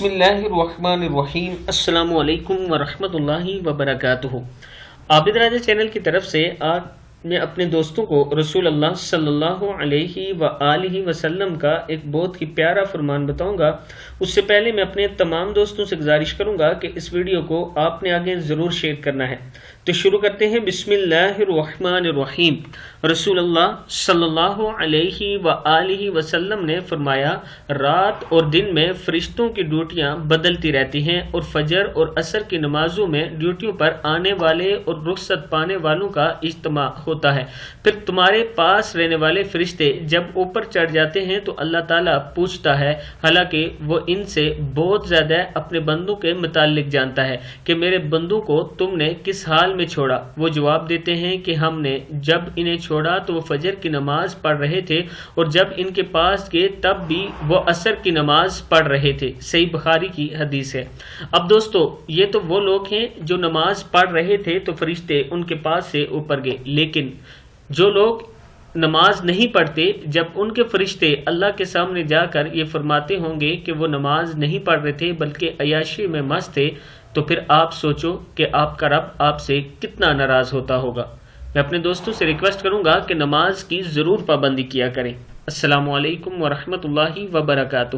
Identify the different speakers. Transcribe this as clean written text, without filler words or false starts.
Speaker 1: بسم اللہ الرحمن الرحیم۔ السلام علیکم ورحمۃ اللہ وبرکاتہ۔ عابد راجہ چینل کی طرف سے آج میں اپنے دوستوں کو رسول اللہ صلی اللہ علیہ وآلہ وسلم کا ایک بہت ہی پیارا فرمان بتاؤں گا۔ اس سے پہلے میں اپنے تمام دوستوں سے گزارش کروں گا کہ اس ویڈیو کو آپ نے آگے ضرور شیئر کرنا ہے۔ تو شروع کرتے ہیں۔ بسم اللہ الرحمن الرحیم۔ رسول اللہ صلی اللہ علیہ وآلہ وسلم نے فرمایا، رات اور دن میں فرشتوں کی ڈیوٹیاں بدلتی رہتی ہیں اور فجر اور عصر کی نمازوں میں ڈیوٹیوں پر آنے والے اور رخصت پانے والوں کا اجتماع ہوتا ہے۔ پھر تمہارے پاس رہنے والے فرشتے جب اوپر چڑھ جاتے ہیں تو اللہ تعالیٰ پوچھتا ہے، حالانکہ وہ ان سے بہت زیادہ اپنے بندوں کے متعلق جانتا ہے، کہ میرے بندوں کو تم نے کس حال میں چھوڑا؟ وہ جواب دیتے ہیں کہ ہم نے جب انہیں چھوڑا تو وہ فجر کی نماز پڑھ رہے تھے، اور جب ان کے پاس گئے تب بھی وہ عصر کی نماز پڑھ رہے تھے۔ صحیح بخاری کی حدیث ہے۔ اب دوستو، یہ تو وہ لوگ ہیں جو نماز پڑھ رہے تھے تو فرشتے ان کے پاس سے اوپر گئے، لیکن جو لوگ نماز نہیں پڑھتے، جب ان کے فرشتے اللہ کے سامنے جا کر یہ فرماتے ہوں گے کہ وہ نماز نہیں پڑھ رہے تھے بلکہ عیاشی میں مست تھے، تو پھر آپ سوچو کہ آپ کا رب آپ سے کتنا ناراض ہوتا ہوگا۔ میں اپنے دوستوں سے ریکویسٹ کروں گا کہ نماز کی ضرور پابندی کیا کریں۔ السلام علیکم ورحمۃ اللہ وبرکاتہ۔